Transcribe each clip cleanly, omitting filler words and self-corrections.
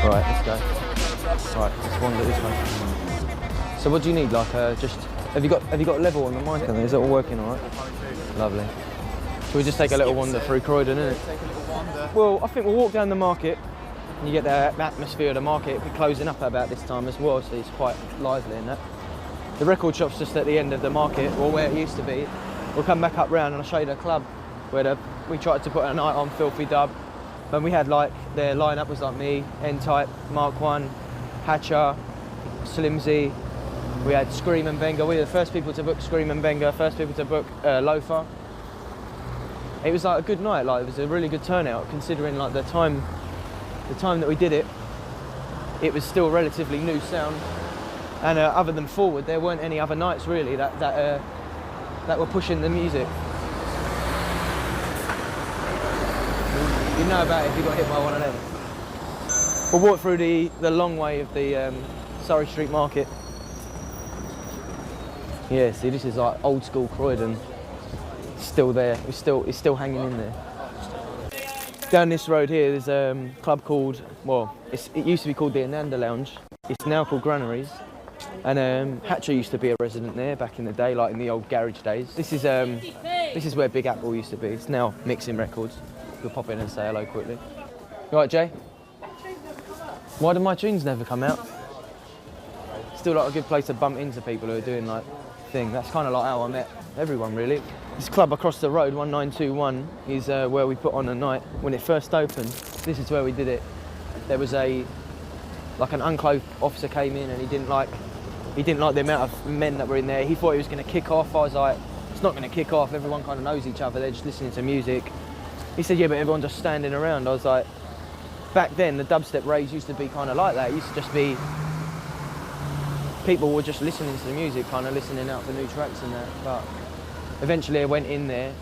Right, let's go. Right, let's wander this way. So what do you need? Like, just have you got a level on the mic? Is it all working all right? Lovely. Shall we just take a little wander through Croydon, innit? Well, I think we'll walk down the market. And you get the atmosphere of the market. It'll be closing up about this time as well, so it's quite lively in that. The record shop's just at the end of the market, or where it used to be. We'll come back up round and I'll show you the club where we tried to put a night on Filthy Dub. And we had like, their lineup was like me, N-Type, Mark 1, Hatcher, Slimzy. We had Skream and Benga. We were the first people to book Skream and Benga, first people to book Loafer. It was like a good night, like it was a really good turnout considering like the time that we did it. It was still relatively new sound. And other than Forward, there weren't any other nights really that were pushing the music. You know about it if you got hit by one of them. We'll walk through the long way of the Surrey Street Market. Yeah, see, this is like old school Croydon. It's still there. It's still hanging in there. Down this road here, there's a club called, well, it used to be called the Ananda Lounge. It's now called Granaries. And Hatcher used to be a resident there back in the day, like in the old garage days. This is where Big Apple used to be. It's now Mixing Records. We'll pop in and say hello quickly. You right, Jay? Why do my tunes never come out? Still like a good place to bump into people who are doing like thing. That's kind of like how I met everyone really. This club across the road, 1921, is where we put on a night when it first opened. This is where we did it. There was an unclothed officer came in and he didn't like the amount of men that were in there. He thought he was going to kick off. I was like, it's not going to kick off. Everyone kind of knows each other. They're just listening to music. He said, yeah, but everyone's just standing around. I was like, back then the dubstep raves used to be kind of like that. It used to just be people were just listening to the music, kind of listening out for new tracks and that. But eventually I went in there,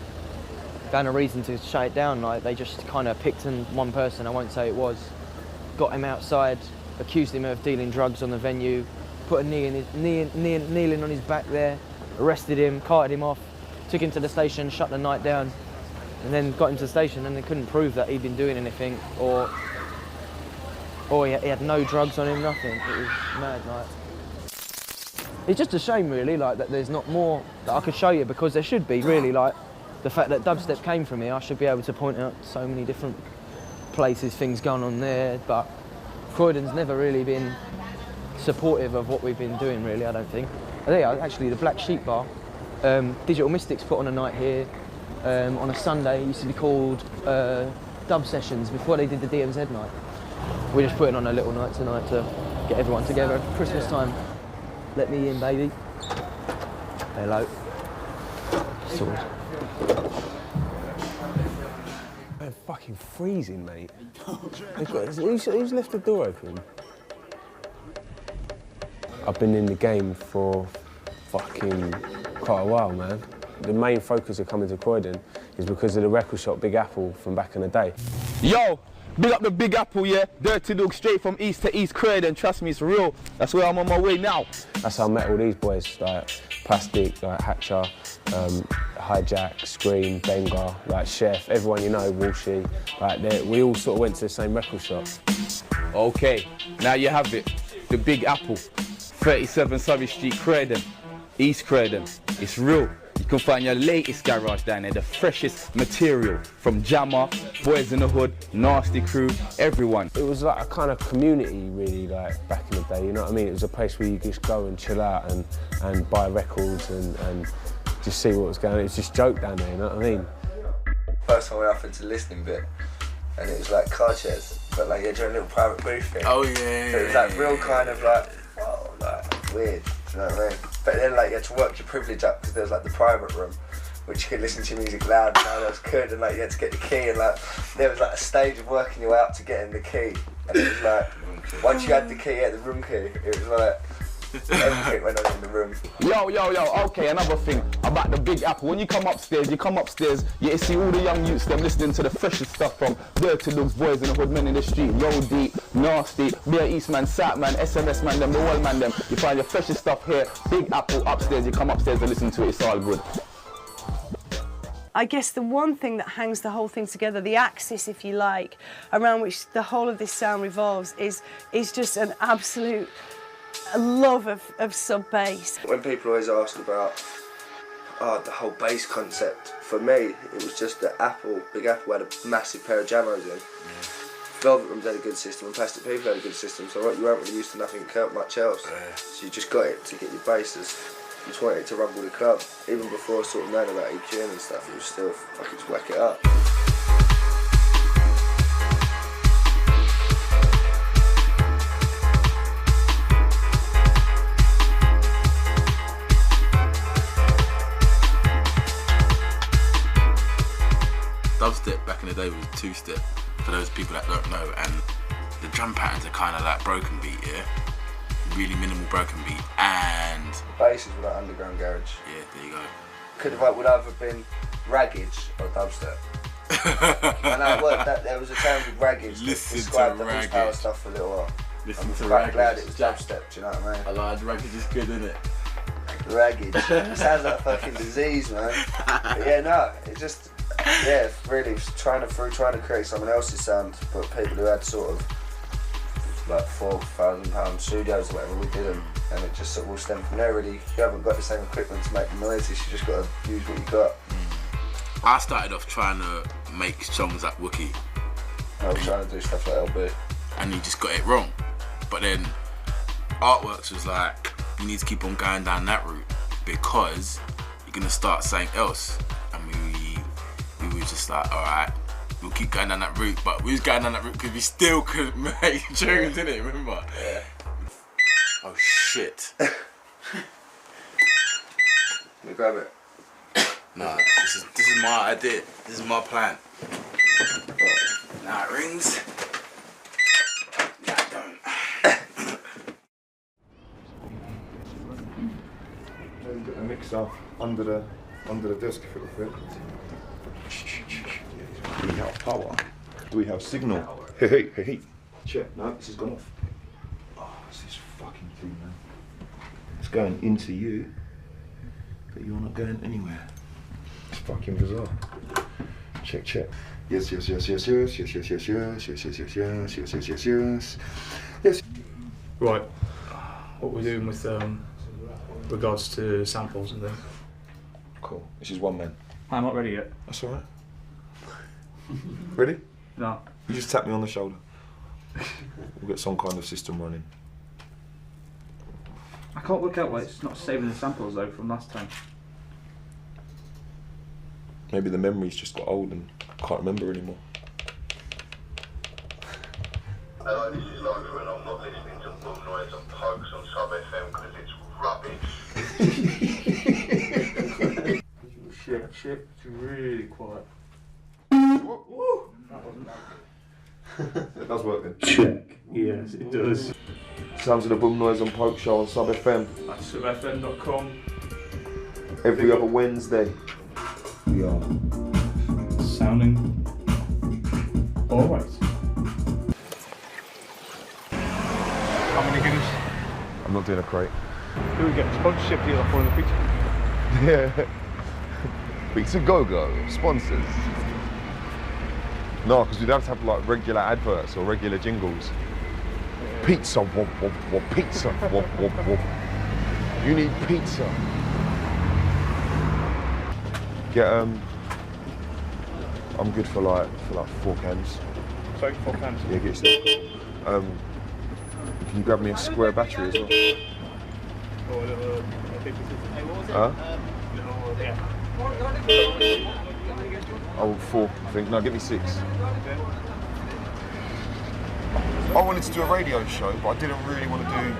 found a reason to shut it down. Like they just kind of picked one person, I won't say it was, got him outside, accused him of dealing drugs on the venue, put a kneeling on his back there, arrested him, carted him off, took him to the station, shut the night down, and then got him to the station and they couldn't prove that he'd been doing anything or he had no drugs on him, nothing. It was mad night. It's just a shame really, like that there's not more that I could show you because there should be really, like the fact that dubstep came from here, I should be able to point out so many different places, things going on there, but Croydon's never really been supportive of what we've been doing really, I don't think. I think actually the Black Sheep Bar, Digital Mystics put on a night here on a Sunday. It used to be called Dub Sessions before they did the DMZ night. We're just putting on a little night tonight to get everyone together. Christmas time. Let me in, baby. Hello. Sword. They're fucking freezing, mate. Who's left the door open? I've been in the game for fucking quite a while, man. The main focus of coming to Croydon is because of the record shop Big Apple from back in the day. Yo, big up the Big Apple, yeah? Dirty Dog straight from east to east Croydon. Trust me, it's real. That's where I'm on my way now. That's how I met all these boys, like Plastic, like Hatcher, Hijack, Skream, Benga, like Chef, everyone you know, Walshy. Like we all sort of went to the same record shop. Okay, now you have it. The Big Apple, 37 Surrey Street, Croydon, East Croydon. It's real. You can find your latest garage down there, the freshest material from Jammer, Boys in the Hood, Nasty Crew, everyone. It was like a kind of community, really, like back in the day, you know what I mean? It was a place where you just go and chill out and buy records and just see what was going on. It was just joke down there, you know what I mean? First time we went off into listening bit, and it was like car chairs, but like you're doing a little private booth thing. Oh yeah. So it was like real kind of like, whoa, like weird, do you know what I mean? But then like you had to work your privilege up because there was like the private room, which you could listen to music loud and no one else could, and like you had to get the key, and like there was like a stage of working you out to get in the key, and it was like once you had the key, the room key, it was like everything went on in the room. Yo, okay, another thing about the Big Apple. When you come upstairs, you see all the young youths, them listening to the freshest stuff from Dirty Dogs, Boys in the Hood, Men in the Street, Roll Deep, Nasty, Beer Eastman, Satman, SMS Man, them, the Wall Man, them. You find your freshest stuff here, Big Apple upstairs, you come upstairs and listen to it, it's all good. I guess the one thing that hangs the whole thing together, the axis, if you like, around which the whole of this sound revolves, is just an absolute love of sub-bass. When people always ask about the whole bass concept, for me it was just that Big Apple had a massive pair of Jamos in. Velvet Rooms had a good system and Plastic People had a good system, so you weren't really used to nothing much else. So you just got it to get your basses. You just wanted it to rumble the club. Even before sort of knowing about EQing and stuff, it was still fucking just whack it up. Dubstep back in the day was two-step, for those people that don't know, and the drum patterns are kind of like broken beat, yeah? Really minimal broken beat, and... The basses were like underground garage. Yeah, there you go. Would either been raggage or dubstep. And there was a term with raggage that described the horsepower stuff for a little while. I'm quite glad it was dubstep, do you know what I mean? I like raggage is good, isn't it? Raggage. It sounds like fucking disease, man. But yeah, no, it just... Yeah, really trying to create someone else's sound, but people who had sort of like £4,000 studios or whatever, we didn't, and it just sort of all stemmed from there really. You haven't got the same equipment to make the noises, you just got to use what you got. I started off trying to make songs like Wookie. I was trying to do stuff like LB. And you just got it wrong. But then Artworks was like, you need to keep on going down that route because you're going to start something else. And we were just like, alright, we'll keep going down that route, but we was going down that route because we still couldn't make tunes, innit, remember? Yeah. Oh shit. Let me grab it. No, this is my idea, this is my plan. Now it rings. Now it don't. Put the mixer under the desk if it will fit. Do we have power? Do we have signal? Hey. Check. No, this has gone off. Oh, it's this fucking thing, man. It's going into you, but you're not going anywhere. It's fucking bizarre. Check. Yes. Right. What we're doing with regards to samples and things. Cool. This is one man. I'm not ready yet. That's all right. Ready? No. You just tap me on the shoulder. We'll get some kind of system running. I can't work out why it's not saving the samples though from last time. Maybe the memory's just got old and can't remember anymore. Hello, this is Logan and I'm not listening to Boom Noise and Pokes on Sub-FM because it's rubbish. Shit, it's really quiet. Woo. It does work then. Check. Yes, it does. Sounds of the Boom Noise and Poke Show on Sub-FM. That's subfm.com. Every other Wednesday. We are Sounding alright. How many guineas? I'm not doing a crate. Do we get sponsorship deal off one of the pizza? Yeah. Pizza Go-Go, sponsors. No, because we'd have to have like regular adverts or regular jingles. Pizza, wop, wop, wop, pizza, wop, wop, wop. You need pizza. Get I'm good for like 4 cans. Sorry, 4 cans. Yeah, get yourself. Can you grab me a square battery as well? Or a little paper scissors. Huh? Yeah. Oh, 4, I think. No, give me 6. I wanted to do a radio show, but I didn't really want to do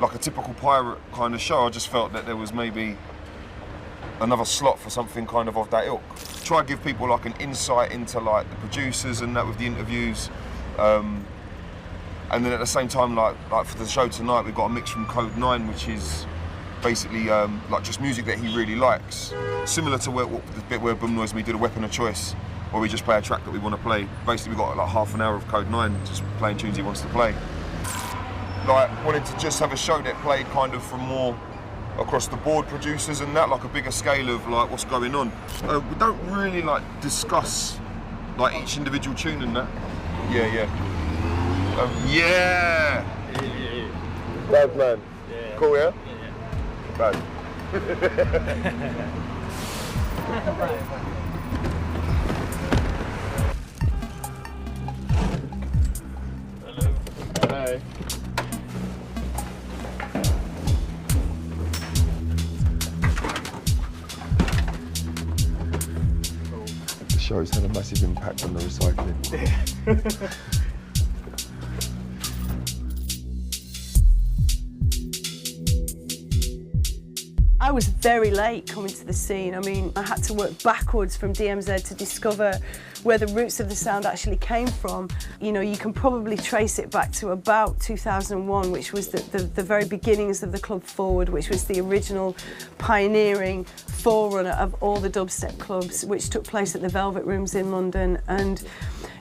like a typical pirate kind of show. I just felt that there was maybe another slot for something kind of that ilk. Try to give people like an insight into like the producers and that with the interviews. And then at the same time, like for the show tonight, we've got a mix from Code 9, which is basically like just music that he really likes. Similar to the bit where Boom Noise and me did a weapon of choice, where we just play a track that we want to play. Basically, we've got like half an hour of Code 9 just playing tunes he wants to play. Like, wanted to just have a show that played kind of from more across the board producers and that, like a bigger scale of like what's going on. We don't really like discuss like each individual tune and that. Yeah. Yeah! Bad man. Yeah. Cool, yeah? Bad. Hello. The show's had a massive impact on the recycling. I was very late coming to the scene. I mean, I had to work backwards from DMZ to discover where the roots of the sound actually came from. You know, you can probably trace it back to about 2001, which was the very beginnings of the Club Forward, which was the original pioneering forerunner of all the dubstep clubs, which took place at the Velvet Rooms in London. And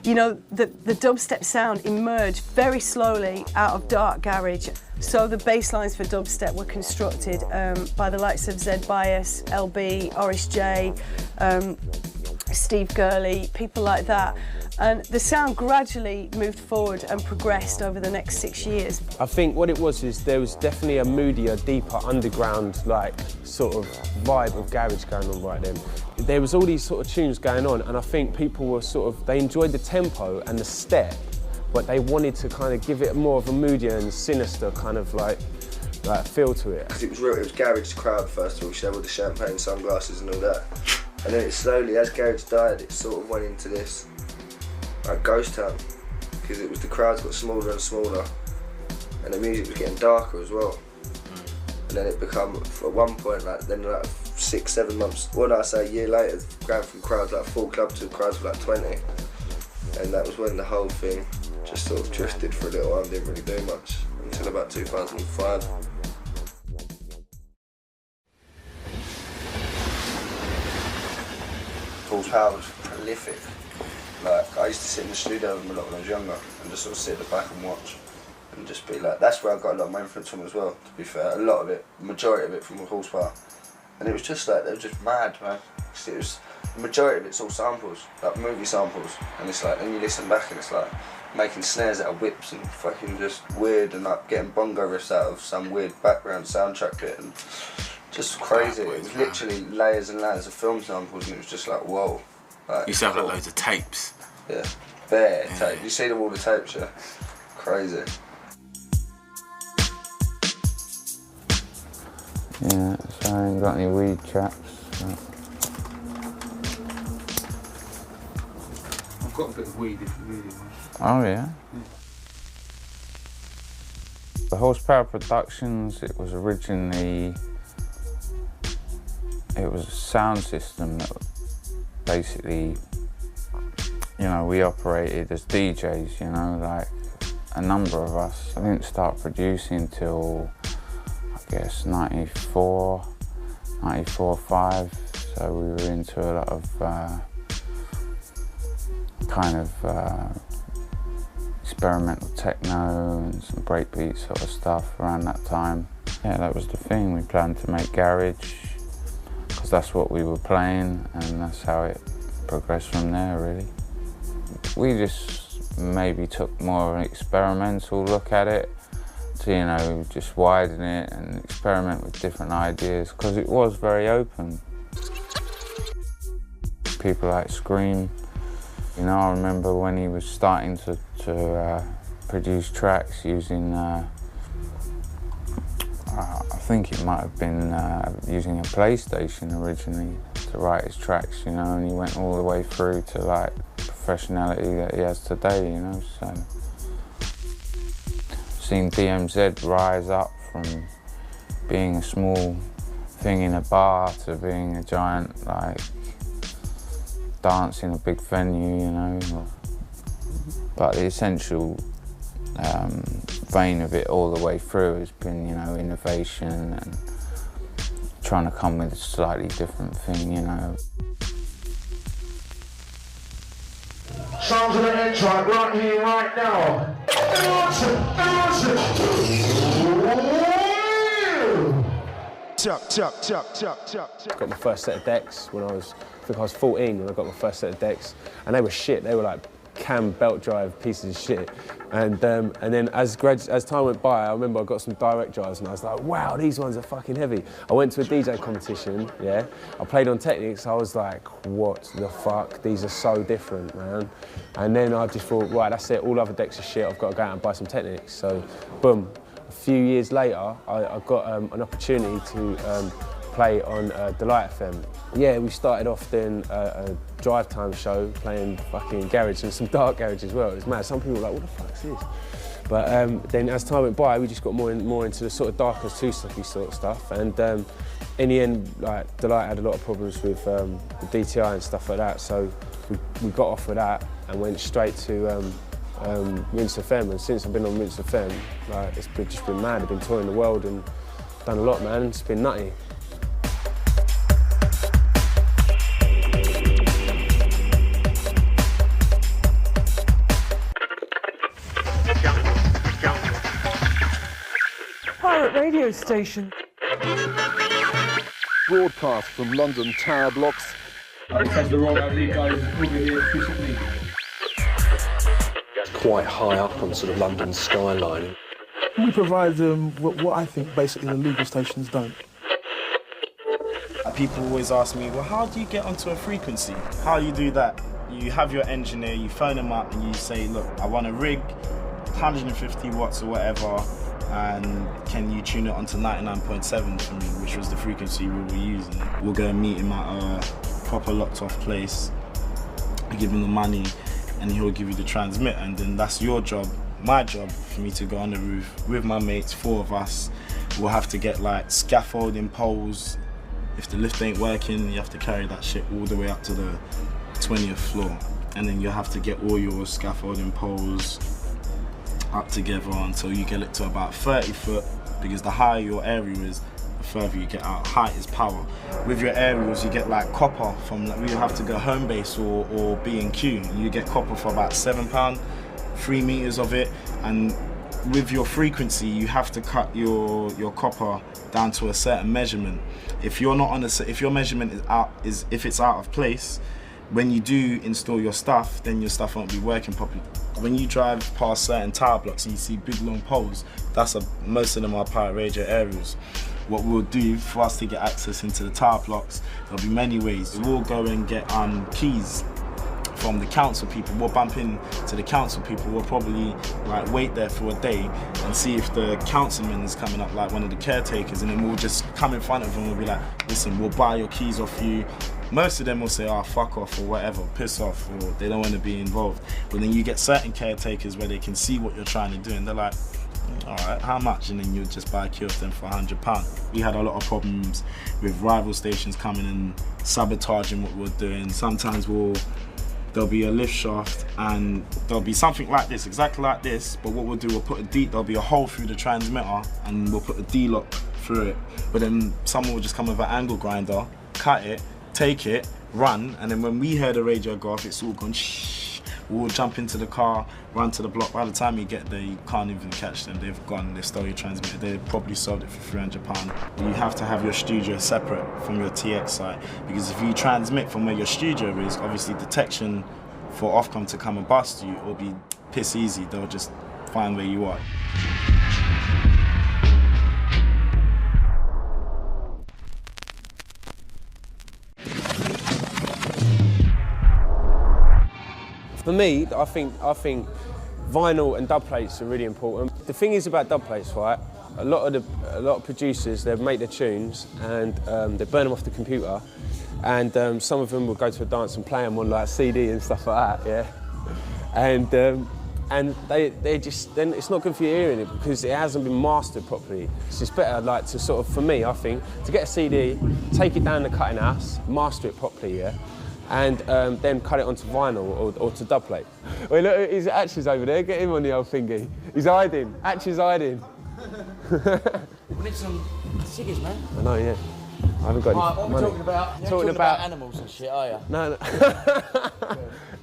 you know, the dubstep sound emerged very slowly out of dark garage. So the bass lines for dubstep were constructed by the likes of Zed Bias, LB, Oris J, Steve Gurley, people like that. And the sound gradually moved forward and progressed over the next 6 years. I think what it was is there was definitely a moodier, deeper, underground, like, sort of vibe of garage going on right then. There was all these sort of tunes going on, and I think people were sort of, they enjoyed the tempo and the step, but they wanted to kind of give it more of a moodier and sinister kind of like feel to it. Because it was real, it was garage crowd first of all, she had all the champagne sunglasses and all that. And then it slowly, as garage died, it sort of went into this like ghost town, because it was the crowds got smaller and smaller, and the music was getting darker as well. And then it become, at one point, like 6, 7 months, what did I say, a year later, going from crowds like full club to crowds of like 20. And that was when the whole thing just sort of drifted for a little while and didn't really do much until about 2005. Paul's power was prolific. Like, I used to sit in the studio with him a lot when I was younger and just sort of sit at the back and watch and just be like, that's where I got a lot of my influence from as well, to be fair. A lot of it, majority of it from Horsepower. And it was just like, they were just mad, man. It was, the majority of it's all samples, like movie samples. And it's like, then you listen back and it's like making snares out of whips and fucking just weird, and like getting bongo riffs out of some weird background soundtrack bit, and just crazy. It was literally layers and layers of film samples, and it was just like, whoa. Like, You sound like loads of tapes. Yeah, bare tape. You see them all the tapes, yeah? Crazy. Yeah, so I ain't got any weed chaps. So. I've got a bit of weed if you need it. Oh yeah? The Horsepower Productions, it was originally, it was a sound system that basically, you know, we operated as DJs, you know, like a number of us. I didn't start producing till, I guess, 94, 5, so we were into a lot of kind of experimental techno and some breakbeat sort of stuff around that time. Yeah, that was the thing. We planned to make garage because that's what we were playing, and that's how it progressed from there, really. We just maybe took more of an experimental look at it to, you know, just widen it and experiment with different ideas, because it was very open. people like Skream. You know, I remember when he was starting to produce tracks using, I think it might have been using a PlayStation originally to write his tracks, you know, and he went all the way through to like professionality that he has today, you know, so. Seen DMZ rise up from being a small thing in a bar to being a giant, like, dance in a big venue, you know. But the essential vein of it all the way through has been, you know, innovation and trying to come with a slightly different thing, you know. Sounds of the end track right here, right now. Got my first set of decks when I think I was 14 when I got my first set of decks, and they were shit. They were like cam belt drive pieces of shit. And then as time went by, I remember I got some direct drives and I was like, wow, these ones are fucking heavy. I went to a DJ competition, yeah. I played on Technics, I was like, what the fuck? These are so different, man. And then I just thought, right, that's it, all other decks are shit, I've got to go out and buy some Technics. So, boom. A few years later, I got an opportunity to play on Delight FM. Yeah, we started off doing a drive time show, playing fucking garage and some dark garage as well. It was mad. Some people were like, what the fuck's this? But then as time went by, we just got more into the sort of darker, two-steppy sort of stuff. And in the end, like, Delight had a lot of problems with the DTI and stuff like that. So we got off with that and went straight to Rinse FM. And since I've been on Rinse FM, like, it's just been mad. I've been touring the world and done a lot, man. It's been nutty. Radio station. Broadcast from London tower blocks. It's quite high up on sort of London skyline. We provide what I think basically the legal stations don't. People always ask me, well, how do you get onto a frequency? How do you do that? You have your engineer, you phone them up and you say, look, I want a rig, 150 watts or whatever, and can you tune it onto 99.7 for me, which was the frequency we were using. We'll go and meet him at a proper locked off place, give him the money, and he'll give you the transmitter, and then that's your job, my job, for me to go on the roof with my mates, 4 of us. We'll have to get like scaffolding poles. If the lift ain't working, you have to carry that shit all the way up to the 20th floor. And then you have to get all your scaffolding poles up together until you get it to about 30 foot, because the higher your area is, the further you get out. Height is power. With your aerials, you get like copper from, like, we have to go home base or B&Q. You get copper for about £7, 3 meters of it. And with your frequency, you have to cut your copper down to a certain measurement. If you're not on if your measurement if it's out of place, when you do install your stuff, then your stuff won't be working properly. When you drive past certain tower blocks and you see big long poles, most of them are pirate radio aerials. What we'll do for us to get access into the tower blocks, there'll be many ways. We'll go and get keys from the council people. We'll bump in to the council people. We'll probably like wait there for a day and see if the councilman is coming up, like one of the caretakers, and then we'll just come in front of them and we'll be like, listen, we'll buy your keys off you. Most of them will say, oh, fuck off or whatever, piss off, or they don't want to be involved. But then you get certain caretakers where they can see what you're trying to do and they're like, all right, how much? And then you'll just buy a key off them for £100. We had a lot of problems with rival stations coming and sabotaging what we're doing. Sometimes there'll be a lift shaft and there'll be something like this, exactly like this, but what we'll do, there'll be a hole through the transmitter and we'll put a D-lock through it. But then someone will just come with an angle grinder, cut it, take it, run, and then when we hear the radio go off, it's all gone shh. We'll jump into the car, run to the block. By the time you get there, you can't even catch them. They've gone, they stole your transmitter. They probably sold it for £300. You have to have your studio separate from your TX site, because if you transmit from where your studio is, obviously detection for Ofcom to come and bust you will be piss easy. They'll just find where you are. For me, I think vinyl and dub plates are really important. The thing is about dub plates, right? A lot of producers, they make their tunes and they burn them off the computer, and some of them will go to a dance and play them on like CD and stuff like that, yeah. And they just, then it's not good for your hearing it because it hasn't been mastered properly. It's just better, like, to sort of, for me, I think, to get a CD, take it down the cutting house, master it properly, yeah, and then cut it onto vinyl or to dub plate. Wait, look, his Atch is over there. Get him on the old thingy. He's hiding. Atch is hiding. We need some ciggies, man. I know, yeah. I haven't got any what are we money. talking about? You're talking about animals and shit, are you? No.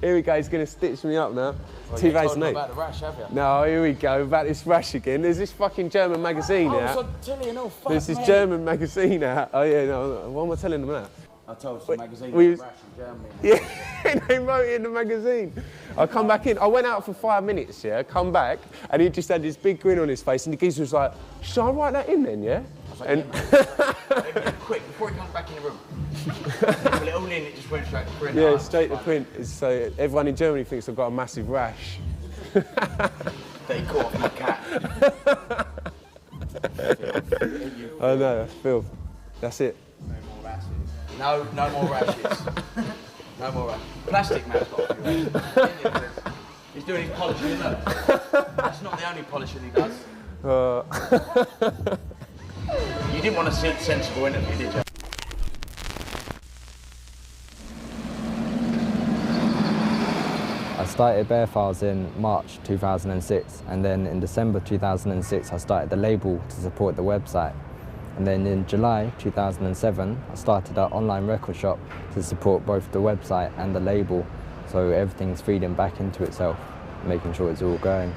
Here we go, he's going to stitch me up now. Well, 2008. you ain't told him about the rash, have you? No, here we go, about this rash again. There's this fucking German magazine out. Oh, it's on telly and all, fuck, There's this mate. German magazine out. Oh yeah, no, what am I telling them now? I told some magazine we- rash in Germany. Yeah, they wrote it in the magazine. I come back in, I went out for 5 minutes, yeah, come back, and he just had this big grin on his face, and the geezer was like, should I write that in then, yeah? I was like, yeah, man. Quick, before he comes back in the room. Put it all in, it just went straight to print. Yeah, straight to print. So everyone in Germany thinks I've got a massive rash. They caught off my cat. I know, that's filth. That's it. No more rashes. No more rashes. Plastic man's got a few rashes. He's doing his polishing, isn't it? That's not the only polishing he does. You didn't want a sensible interview, did you? I started Bear Files in March 2006, and then in December 2006 I started the label to support the website. And then in July 2007 I started an online record shop to support both the website and the label, so everything's feeding back into itself, making sure it's all going.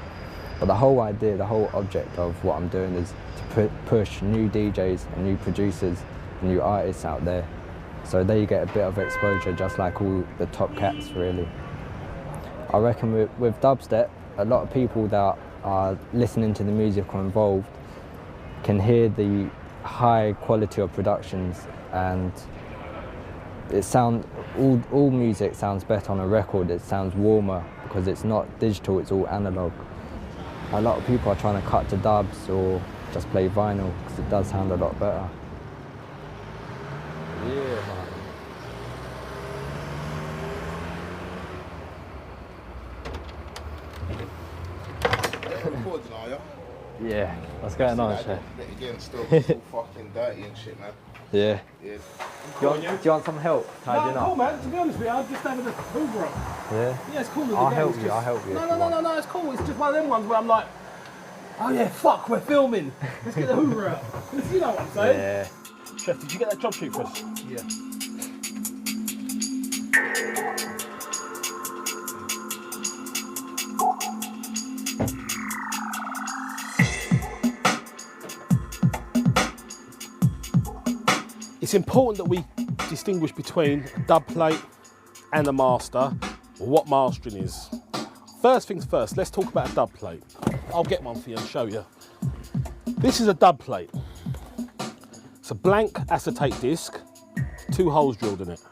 But the whole idea, the whole object of what I'm doing is to push new DJs and new producers and new artists out there, so they get a bit of exposure just like all the top cats really. I reckon with dubstep, a lot of people that are listening to the music or involved can hear the high quality of productions, and all music sounds better on a record. It sounds warmer because it's not digital, it's all analog. A lot of people are trying to cut to dubs or just play vinyl because it does sound a lot better. Yeah. Recording, are you? Yeah, what's going on, Chef? Again, still fucking dirty and shit, man. Yeah. Yeah. Do you want some help tidying No, up? cool, man. To be honest with you, I'm just having a hoover up. Yeah? Yeah, it's cool. with the I'll game, help it's you, just- I'll help you. No, it's cool. It's just one of them ones where I'm like, oh yeah, fuck, we're filming. Let's get the hoover out. You know what I'm saying? Yeah. Chef, did you get that job sheet for us? Yeah. It's important that we distinguish between a dub plate and a master, or what mastering is. First things first, let's talk about a dub plate. I'll get one for you and show you. This is a dub plate. It's a blank acetate disc, 2 holes drilled in it.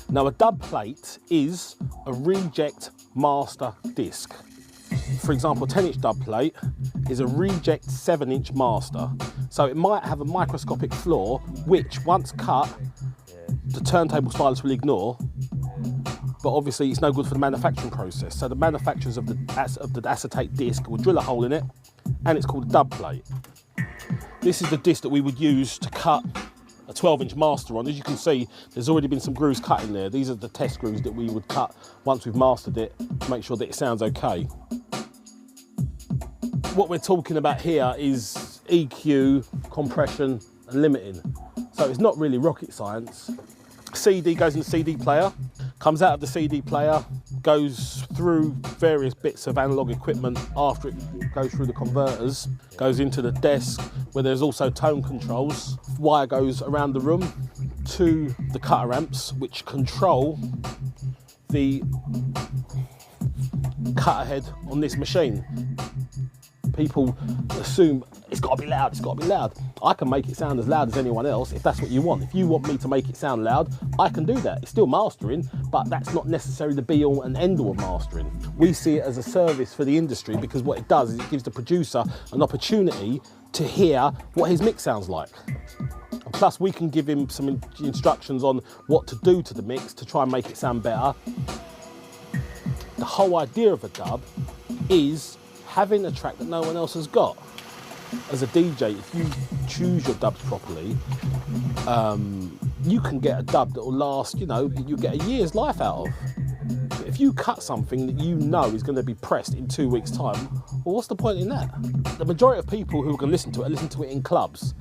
Now a dub plate is a reject master disc. For example, a 10-inch dub plate is a reject 7-inch master. So it might have a microscopic flaw, which once cut, the turntable stylus will ignore, but obviously it's no good for the manufacturing process. So the manufacturers of the acetate disc will drill a hole in it, and it's called a dub plate. This is the disc that we would use to cut a 12-inch master on. As you can see, there's already been some grooves cut in there. These are the test grooves that we would cut once we've mastered it to make sure that it sounds okay. What we're talking about here is EQ, compression and limiting. So it's not really rocket science. CD goes in the CD player, comes out of the CD player, goes through various bits of analog equipment after it goes through the converters, goes into the desk where there's also tone controls. Wire goes around the room to the cutter amps, which control the cutter head on this machine. People assume it's got to be loud, it's got to be loud. I can make it sound as loud as anyone else if that's what you want. If you want me to make it sound loud, I can do that. It's still mastering, but that's not necessarily the be all and end all of mastering. We see it as a service for the industry because what it does is it gives the producer an opportunity to hear what his mix sounds like. And plus we can give him some instructions on what to do to the mix to try and make it sound better. The whole idea of a dub is having a track that no one else has got. As a DJ, if you choose your dubs properly, you can get a dub that will last, you know, you get a year's life out of. If you cut something that you know is going to be pressed in 2 weeks' time, well, what's the point in that? The majority of people who are going to listen to it in clubs.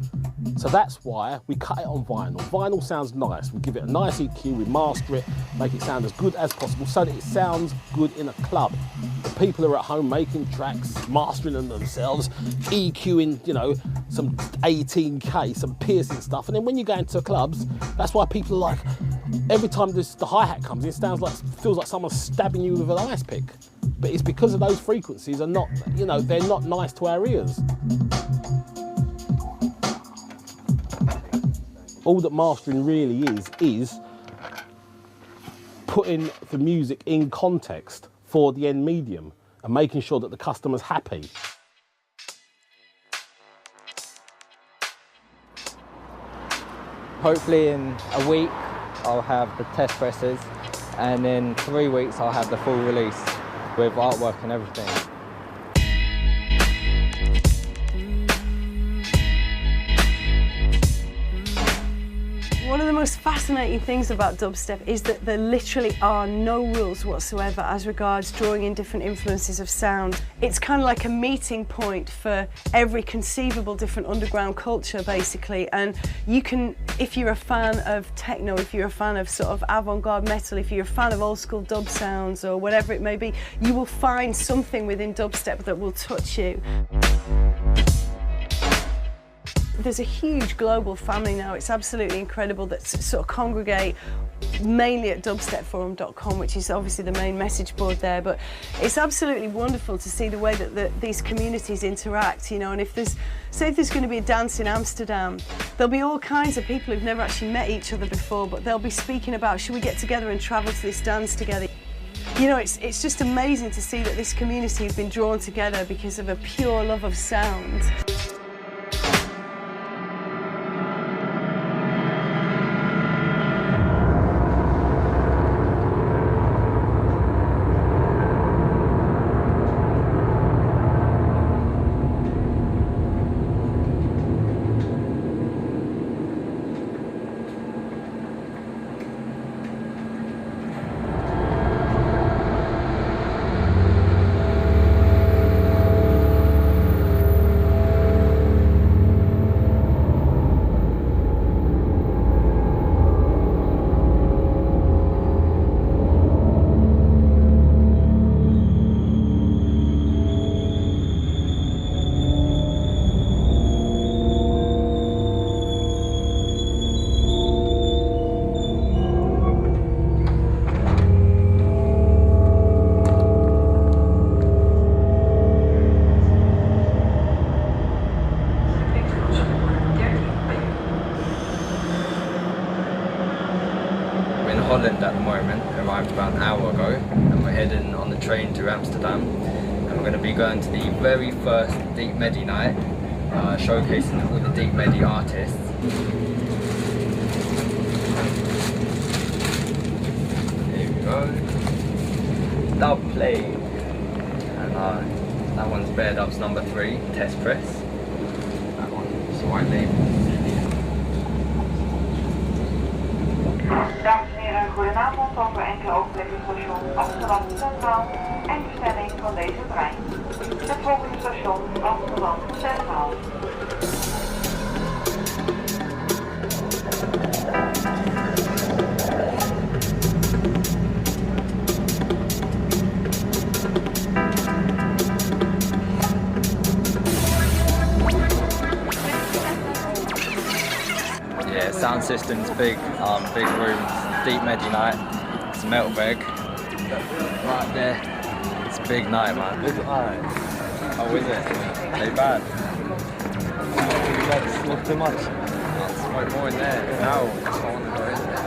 So that's why we cut it on vinyl. Vinyl sounds nice. We give it a nice EQ, we master it, make it sound as good as possible so that it sounds good in a club. The people who are at home making tracks, mastering them themselves, EQing, you know, some 18K, some piercing stuff. And then when you go into clubs, that's why people are like, every time the hi-hat comes in, it feels like someone's stabbing you with an ice pick. But it's because of those frequencies are not, you know, they're not nice to our ears. All that mastering really is putting the music in context for the end medium and making sure that the customer's happy. Hopefully in a week I'll have the test presses, and in 3 weeks I'll have the full release with artwork and everything. One of the most fascinating things about dubstep is that there literally are no rules whatsoever as regards drawing in different influences of sound. It's kind of like a meeting point for every conceivable different underground culture, basically. And you can, if you're a fan of techno, if you're a fan of sort of avant-garde metal, if you're a fan of old school dub sounds or whatever it may be, you will find something within dubstep that will touch you. There's a huge global family now. It's absolutely incredible that sort of congregate mainly at dubstepforum.com, which is obviously the main message board there. But it's absolutely wonderful to see the way that these communities interact, you know. And if there's, say if there's going to be a dance in Amsterdam, there'll be all kinds of people who've never actually met each other before, but they'll be speaking about, should we get together and travel to this dance together? You know, it's just amazing to see that this community has been drawn together because of a pure love of sound. Holland at the moment, arrived about an hour ago, and we're heading on the train to Amsterdam, and we're going to be going to the very first Deep Medi night, showcasing all the Deep Medi artists. Here we go. Dub play, and that one's Bear Dub's number 3, test press. That one's white label. Dames en heren, goedenavond. Over enkele ogenblikken station Amsterdam Centraal en bestemming van deze trein. Het volgende station Amsterdam Centraal. Yeah, sound system's big, big rooms, Deep Medi night, it's a metal bag, right there, it's a big night man. Big night. Oh is it? They bad? Not too much. I'll smoke more in there. No, I just don't want to go in there.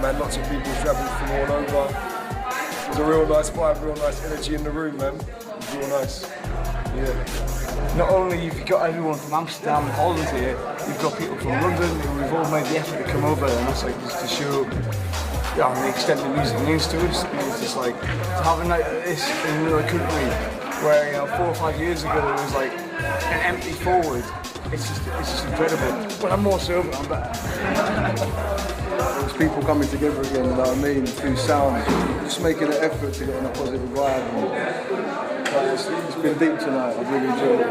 Man, lots of people travelled from all over. There's a real nice vibe, real nice energy in the room, man. It's real nice. Yeah. Not only have you got everyone from Amsterdam and Holland here, you've got people from London who've all made the effort to come over, and that's like just to show the extent the music means to us. It's just like having like this in another country where 4 or 5 years ago it was like an empty forward. It's just incredible. When I'm more sober, I'm better. There's people coming together again, you know what I mean, through sound, just making an effort to get in a positive vibe. And, it's been deep tonight, I've really enjoyed it.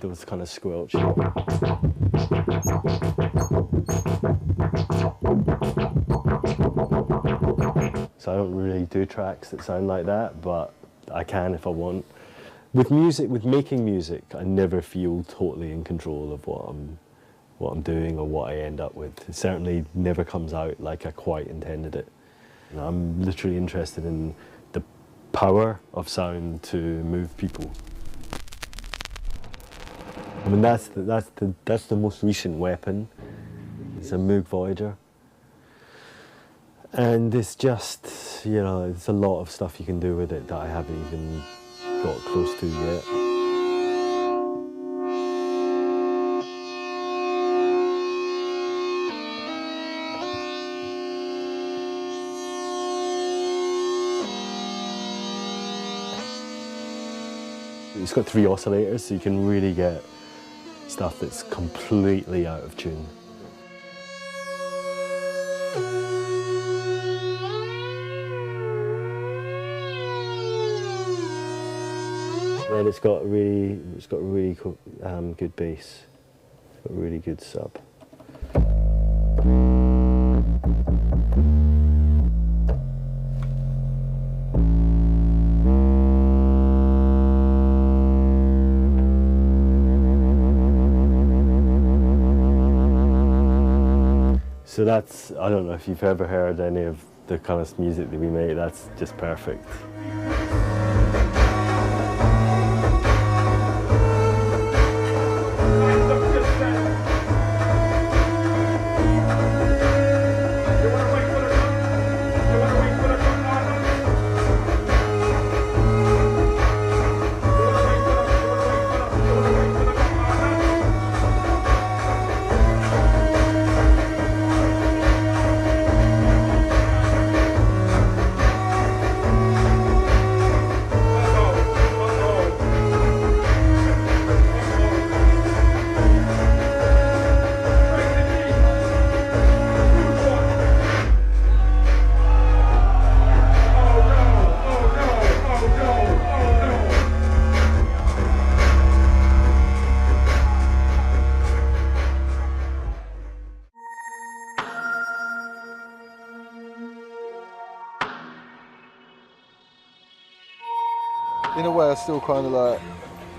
There was kind of squelch. So I don't really do tracks that sound like that, but I can if I want. With music, with making music, I never feel totally in control of what I'm doing or what I end up with. It certainly never comes out like I quite intended it. And I'm literally interested in the power of sound to move people. I mean, that's the most recent weapon. It's a Moog Voyager. And it's just, you know, there's a lot of stuff you can do with it that I haven't even got close to yet. It's got 3 oscillators, so you can really get stuff that's completely out of tune. And it's got a really good bass. It's got a really good sub. So that's, I don't know if you've ever heard any of the kind of music that we make, that's just perfect. in a way, I still kind of like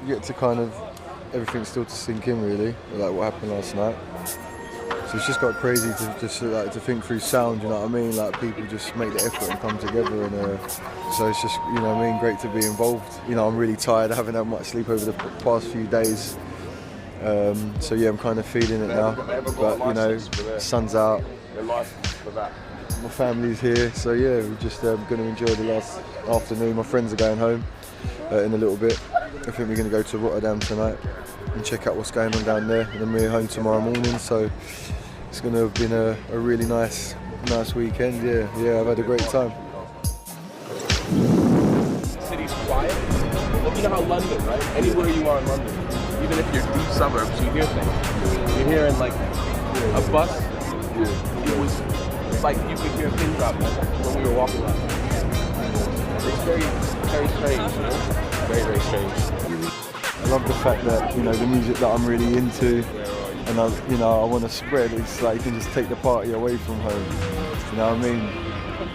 get to kind of everything still to sink in really, like what happened last night. So it's just got crazy to just like to think through sound. You know what I mean? Like people just make the effort and come together, and so it's just, you know what I mean, great to be involved. You know, I'm really tired. I haven't had much sleep over the past few days. So yeah, I'm kind of feeling it now. But you know, sun's out. My family's here, so yeah, we're just going to enjoy the last afternoon. My friends are going home in a little bit. I think we're going to go to Rotterdam tonight and check out what's going on down there, and then we're home tomorrow morning. So it's going to have been a really nice weekend. Yeah, I've had a great time. City's quiet. You know how London, right? Anywhere you are in London, even if you're deep suburbs, you hear things. You're hearing like a bus. It was like you could hear a pin drop when we were walking around. It's very, very strange, you know? Very, very strange. I love the fact that, you know, the music that I'm really into, and I want to spread. It's like you can just take the party away from home. You know what I mean?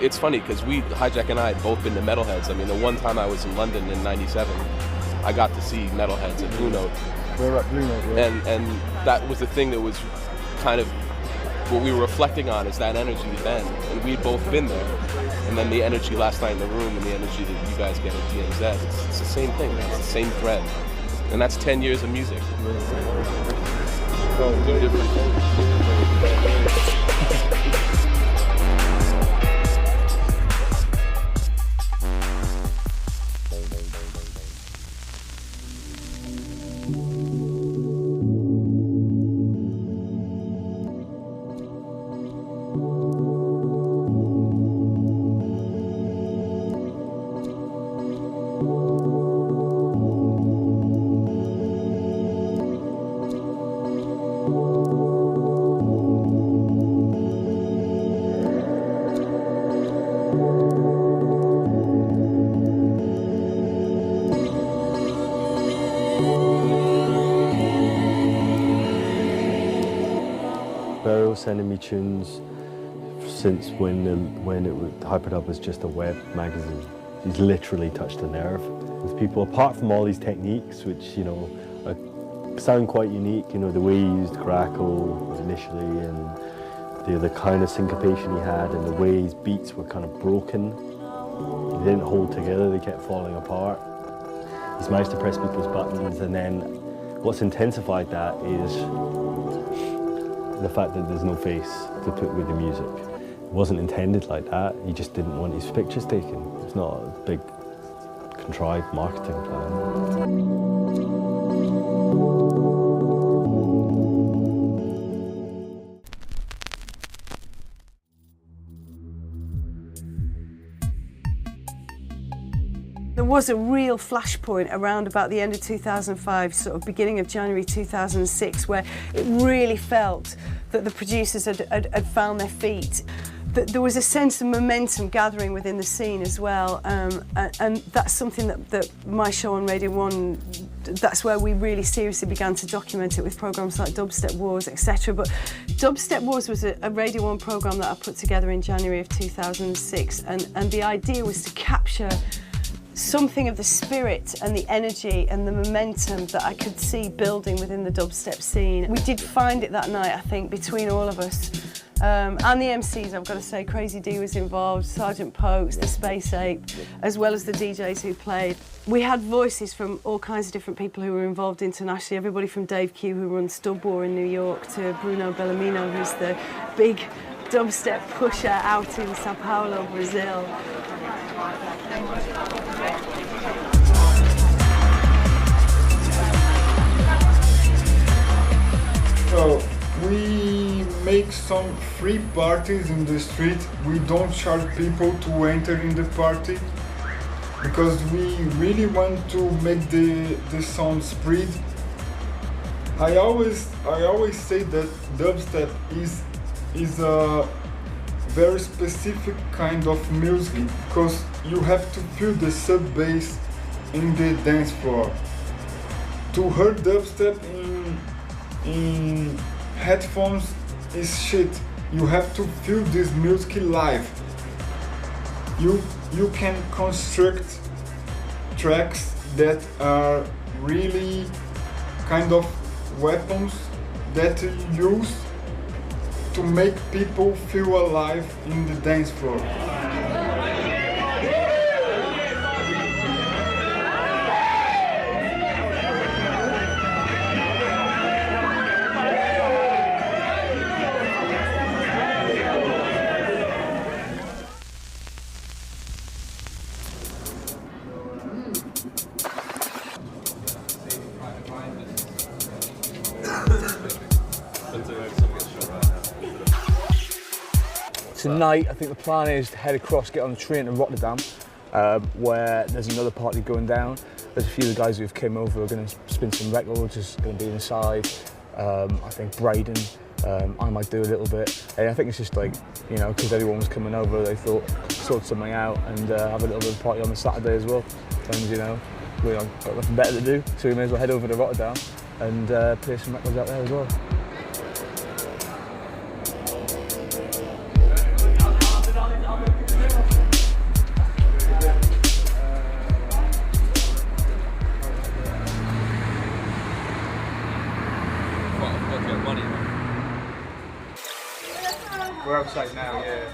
It's funny because Hijack and I had both been to Metalheads. I mean, the one time I was in London in '97, I got to see Metalheads at Blue Note. We're at Blue Note, yeah. And that was the thing that was kind of what we were reflecting on, is that energy then. And we'd both been there. And then the energy last night in the room and the energy that you guys get at DMZ, it's the same thing, it's the same thread. And that's 10 years of music. Sending me tunes since when Hyperdub was just a web magazine. He's literally touched a nerve with people. Apart from all these techniques, which, you know, sound quite unique. You know, the way he used crackle initially, and the kind of syncopation he had, and the way his beats were kind of broken. They didn't hold together; they kept falling apart. He's managed to press people's buttons, and then what's intensified that is the fact that there's no face to put with the music. It wasn't intended like that. He just didn't want his pictures taken. It's not a big, contrived marketing plan. There was a real flashpoint around about the end of 2005, sort of beginning of January 2006, where it really felt that the producers had found their feet. That there was a sense of momentum gathering within the scene as well, and that's something that my show on Radio 1, that's where we really seriously began to document it with programmes like Dubstep Wars, etc. But Dubstep Wars was a Radio 1 programme that I put together in January of 2006, and the idea was to capture something of the spirit and the energy and the momentum that I could see building within the dubstep scene. We did find it that night, I think, between all of us. And the MCs, I've got to say, Crazy D was involved, Sergeant Pokes, the Space Ape, as well as the DJs who played. We had voices from all kinds of different people who were involved internationally, everybody from Dave Q, who runs Dub War in New York, to Bruno Bellamino, who's the big dubstep pusher out in Sao Paulo, Brazil. So we make some free parties in the street. We don't charge people to enter in the party because we really want to make the sound spread. I always say that dubstep is a very specific kind of music because you have to feel the sub bass in the dance floor. To hear dubstep in headphones is shit. You have to feel this music live. You can construct tracks that are really kind of weapons that you use to make people feel alive in the dance floor. Tonight, I think the plan is to head across, get on the train to Rotterdam, where there's another party going down. There's a few of the guys who've come over who are going to spin some records, just going to be inside. I think Braden, I might do a little bit. And I think it's just like, you know, because everyone was coming over, they thought sort something out and have a little bit of a party on the Saturday as well. And you know, we've got nothing better to do, so we may as well head over to Rotterdam and play some records out there as well. We're outside now, yeah.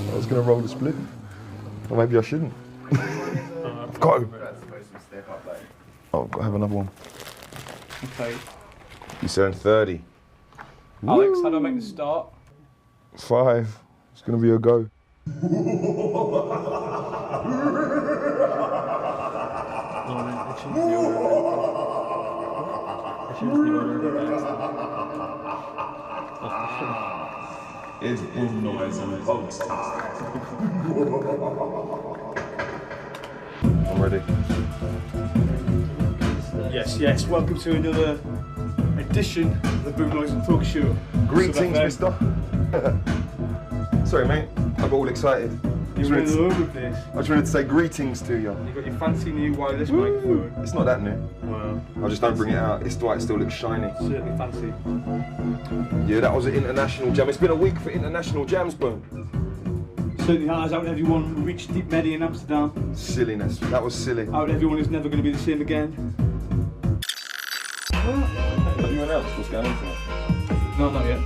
I was going to roll the split. Or maybe I shouldn't. I've got to. Oh, I've got to have another one. Okay. You sound 30. Alex, how do I make the start? 5. It's going to be a go. It's boom noise and post. I'm ready. Yes, yes. Welcome to another edition of the Boom Noise and Folk Show. Greetings, mister. Sorry, mate. I got all excited. You're running all over the place. I just wanted to say greetings to you. You've got your fancy new wireless microphone. It's not that new. Well, I just don't bring it out. It's why it still looks shiny. Certainly fancy. Yeah, that was an international jam. It's been a week for international jams, Boom. Certainly has. Out everyone reached Deep Medi in Amsterdam. Silliness. That was silly. Out everyone is never going to be the same again. Have you announced what's going on tonight? No, not yet.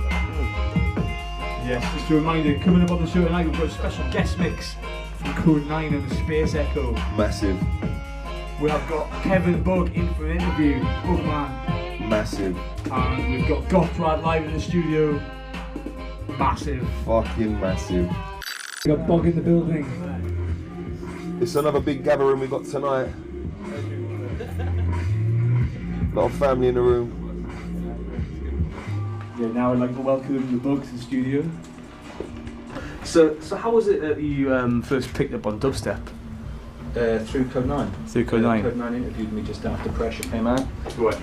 Yes, just a reminder, coming up on the show tonight, we've got a special guest mix from Code 9 and the Space Echo. Massive. We have got Kevin Bug in for an interview, Bugman. Massive. And we've got Gothrad live in the studio. Massive. Fucking massive. We got Bug in the building. It's another big gathering we got tonight. A lot of family in the room. Yeah, now I'd like to welcome the Bug to the studio. So how was it that you first picked up on dubstep? Through Code 9. Through Code 9. Code 9 interviewed me just after Pressure came out. Right.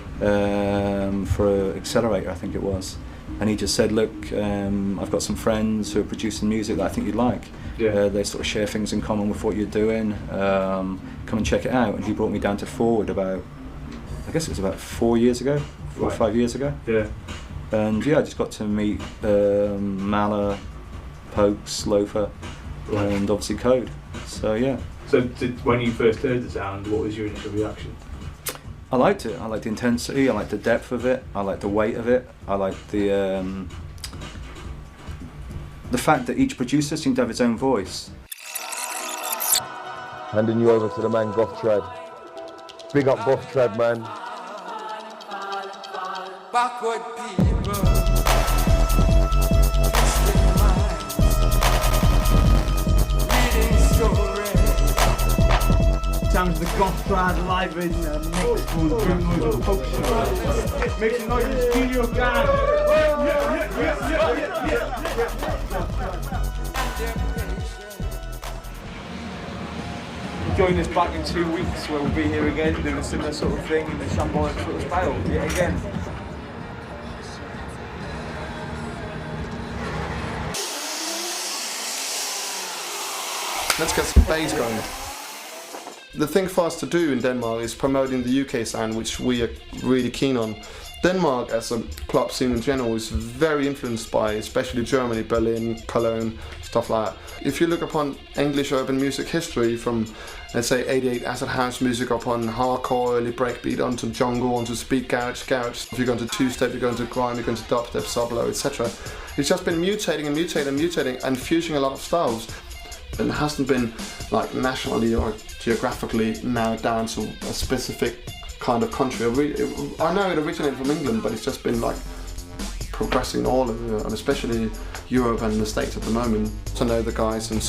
For Accelerator, I think it was. And he just said, look, I've got some friends who are producing music that I think you'd like. Yeah. They sort of share things in common with what you're doing. Come and check it out. And he brought me down to Forward about, I guess it was about 4 years ago, 4 or 5 years ago. Yeah. And yeah, I just got to meet Mala, Pokes, Loafer, and obviously Code. So yeah. So when you first heard the sound, what was your initial reaction? I liked it. I liked the intensity. I liked the depth of it. I liked the weight of it. I liked the fact that each producer seemed to have its own voice. Handing you over to the man Gothrad. Big up Dubstep, man. Backward people, reading stories. Sounds the goth crowd live in mix for the Grim Noise of Folk Show. Make some noise in the studio, guys. Join us back in 2 weeks where we'll be here again doing a similar sort of thing in the shambolic sort of style yet again. Let's get some bass going. The thing for us to do in Denmark is promoting the UK sound, which we are really keen on. Denmark as a club scene in general is very influenced by especially Germany, Berlin, Cologne, stuff like that. If you look upon English urban music history from, let's say, 88 acid house music upon hardcore, early breakbeat, onto jungle, onto speed garage. If you go into two-step, you go into grime, you go into dubstep, sub-low, etc. It's just been mutating and mutating and mutating and fusing a lot of styles. It hasn't been like nationally or geographically narrowed down to a specific kind of country. I know it originated from England, but it's just been like progressing all over, and especially Europe and the States at the moment. To know the guys in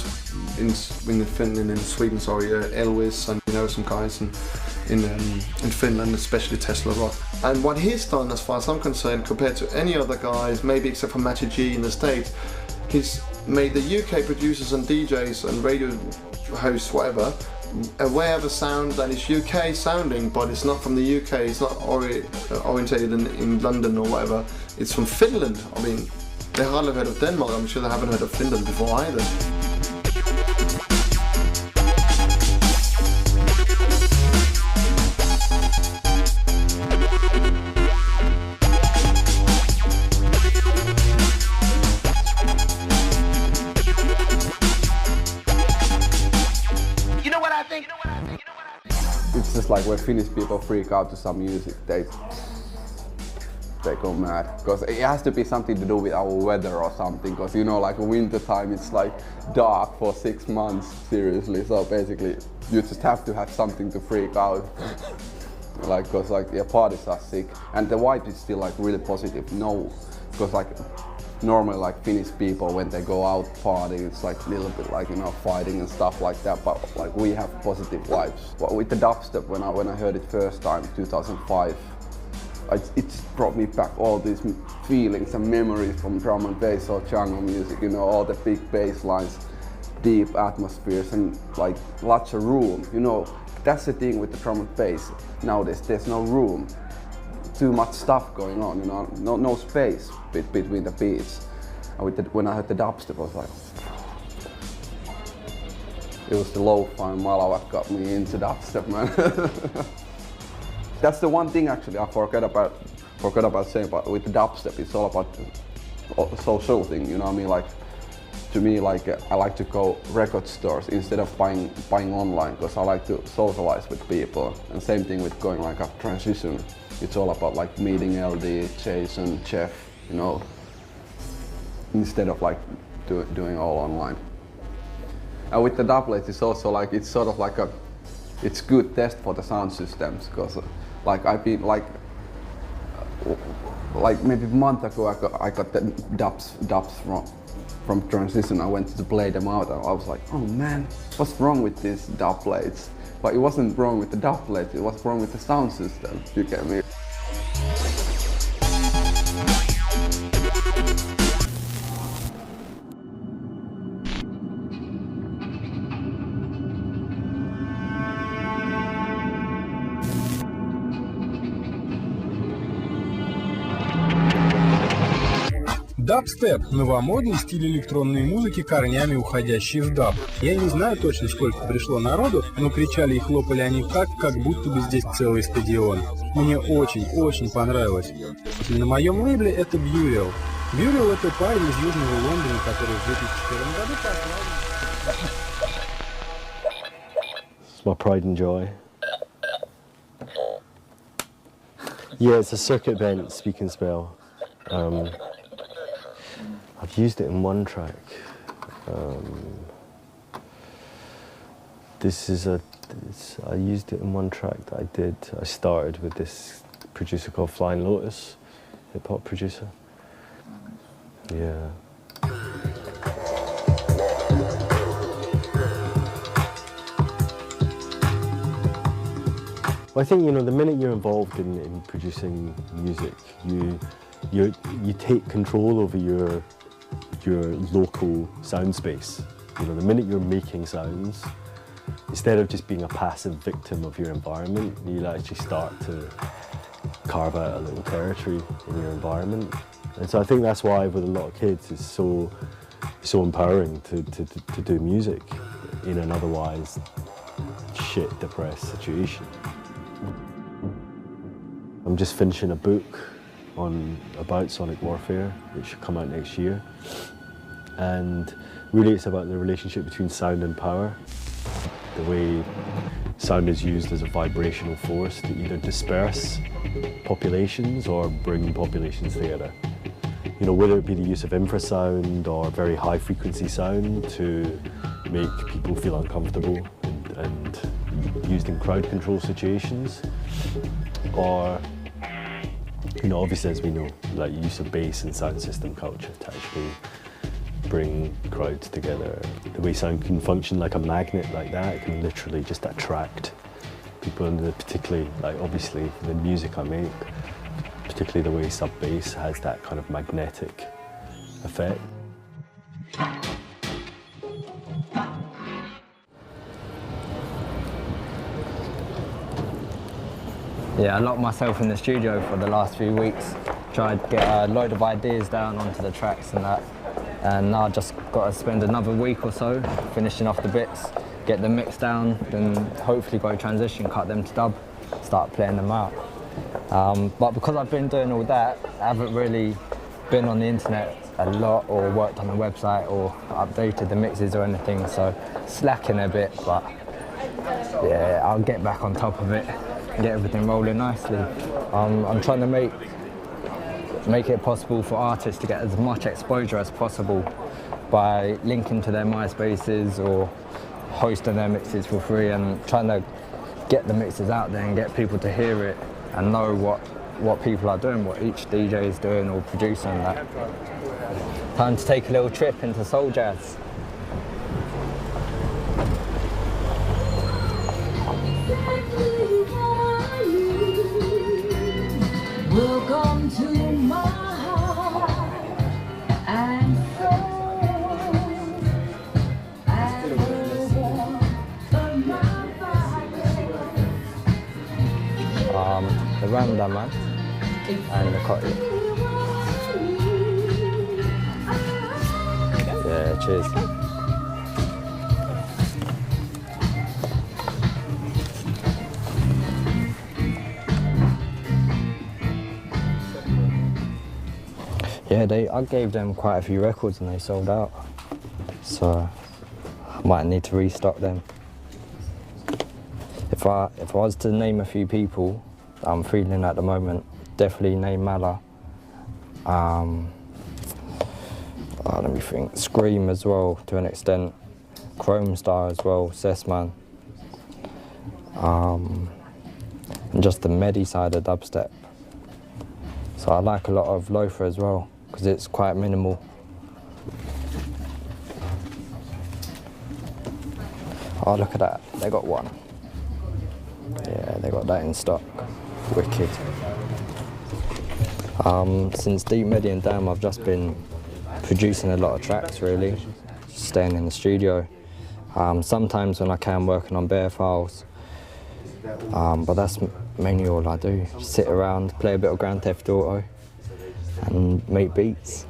Finland, in Sweden, Elvis, and you know some guys in Finland, especially Tesla Rock. And what he's done, as far as I'm concerned, compared to any other guys, maybe except for Matty G in the States, he's made the UK producers and DJs and radio hosts, whatever, aware of a sound that is UK sounding, but it's not from the UK, it's not orientated in London or whatever, it's from Finland. I mean, they hardly heard of Denmark, I'm sure they haven't heard of Finland before either. It's just like when Finnish people freak out to some music, they go mad. Because it has to be something to do with our weather or something. Because you know, like winter time, it's like dark for 6 months, seriously. So basically, you just have to have something to freak out. Like, because like the parties are sick, and the vibe is still like really positive. No, because like normally like Finnish people when they go out partying, it's like a little bit like, you know, fighting and stuff like that, but like we have positive vibes. But with the dubstep, when I heard it first time, 2005, it brought me back all these feelings and memories from drum and bass or jungle music, you know, all the big bass lines, deep atmospheres, and like lots of room, you know. That's the thing with the drum and bass. Nowadays there's no room. Too much stuff going on, you know, no space between the beats. And when I heard the dubstep, I was like, it was the lo-fi Malawa got me into dubstep, man. That's the one thing actually I forgot about saying, but with the dubstep, it's all about the social thing, you know what I mean? Like, to me, like I like to go record stores instead of buying online, because I like to socialize with people. And same thing with going like a transition. It's all about like meeting LD, Jason, Jeff, you know, instead of like doing all online. And with the doublet, it's also like, it's sort of like it's good test for the sound systems, because like I've been like maybe a month ago I got the dubs from Transition. I went to play them out and I was like, oh man, what's wrong with these dub plates? But it wasn't wrong with the dub plate, it was wrong with the sound system, you get me? Дабстеп – новомодный стиль электронной музыки, корнями уходящий в даб. Я не знаю точно, сколько пришло народу, но кричали и хлопали они так, как будто бы здесь целый стадион. Мне очень понравилось. На моем лейбле это Burial. Burial – это парень из Южного Лондона, который в 2001 году послал... It's my pride and joy. Yeah, it's a circuit bent speaking spell. I've used it in one track. This is I used it in one track that I did. I started with this producer called Flying Lotus, hip-hop producer. Yeah. Well, I think, you know, the minute you're involved in producing music, you take control over your local sound space. You know, the minute you're making sounds, instead of just being a passive victim of your environment, you actually start to carve out a little territory in your environment. And so I think that's why with a lot of kids it's so empowering to do music in an otherwise shit, depressed situation. I'm just finishing a book about Sonic Warfare, which should come out next year. And really it's about the relationship between sound and power. The way sound is used as a vibrational force to either disperse populations or bring populations together. You know, whether it be the use of infrasound or very high frequency sound to make people feel uncomfortable and used in crowd control situations, or, you know, obviously as we know, like use of bass and sound system culture to actually bring crowds together. The way sound can function like a magnet like that, it can literally just attract people, and particularly, like obviously the music I make, particularly the way sub-bass has that kind of magnetic effect. Yeah, I locked myself in the studio for the last few weeks, tried to get a load of ideas down onto the tracks and that, and now I just got to spend another week or so finishing off the bits, get the mix down, then hopefully go transition, cut them to dub, start playing them out. But because I've been doing all that, I haven't really been on the internet a lot or worked on the website or updated the mixes or anything, so slacking a bit, but yeah, I'll get back on top of it, get everything rolling nicely. I'm trying to make it possible for artists to get as much exposure as possible by linking to their MySpaces or hosting their mixes for free, and trying to get the mixes out there and get people to hear it and know what people are doing, what each DJ is doing or producing. That. Time to take a little trip into soul jazz. Welcome to my heart and soul, and the Ramadan man and the Cotty. Yeah, cheers. Yeah, I gave them quite a few records and they sold out, so I might need to restock them. If I was to name a few people that I'm feeling at the moment, definitely name Mala. Let me think. Skream as well to an extent. Chrome Star as well. Sessman. And just the Medi side of dubstep. So I like a lot of Loafer as well, because it's quite minimal. Oh, look at that. They got one. Yeah, they got that in stock. Wicked. Since Deep Medi and Damn, I've just been producing a lot of tracks, really. Just staying in the studio. Sometimes when I can, working on bare files. But that's mainly all I do. Just sit around, play a bit of Grand Theft Auto, and make beats.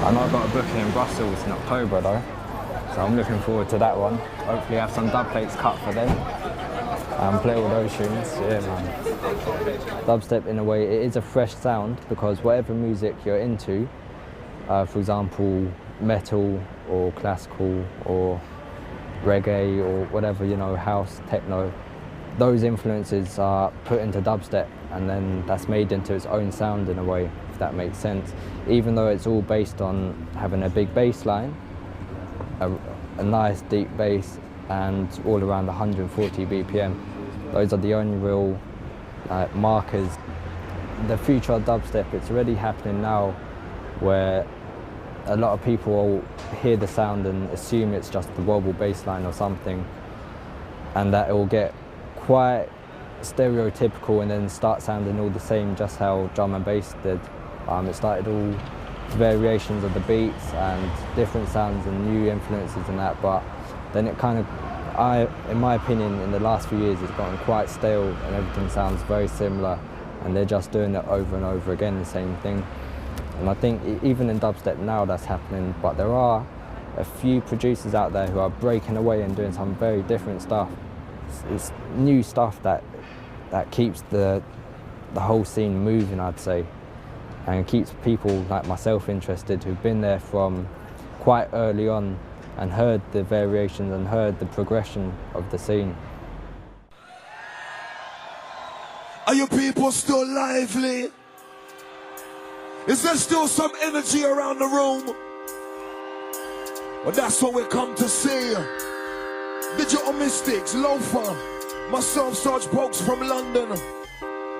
I know I've got a booking in Brussels in October though, so I'm looking forward to that one. Hopefully have some dub plates cut for them and play all those tunes. Yeah, man. Dubstep, in a way, it is a fresh sound, because whatever music you're into, for example, metal or classical or reggae or whatever, you know, house, techno. Those influences are put into dubstep, and then that's made into its own sound in a way, if that makes sense. Even though it's all based on having a big bass line, a nice deep bass, and all around 140 BPM. Those are the only real markers. The future of dubstep, it's already happening now, where a lot of people will hear the sound and assume it's just the wobble bass line or something, and that it will get quite stereotypical and then start sounding all the same, just how drum and bass did. It started all variations of the beats and different sounds and new influences and that, but then it kind of, in my opinion, in the last few years it's gotten quite stale and everything sounds very similar, and they're just doing it over and over again, the same thing. And I think even in dubstep now that's happening, but there are a few producers out there who are breaking away and doing some very different stuff. It's new stuff that keeps the whole scene moving, I'd say, and keeps people like myself interested, who've been there from quite early on and heard the variations and heard the progression of the scene. Are you people still lively? Is there still some energy around the room? Well, that's what we come to see. Digital Mystics, Loafer, myself, Sarge Pokes from London,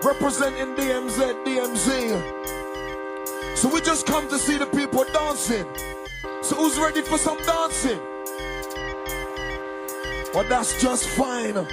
representing DMZ. So we just come to see the people dancing. So who's ready for some dancing? Well, that's just fine.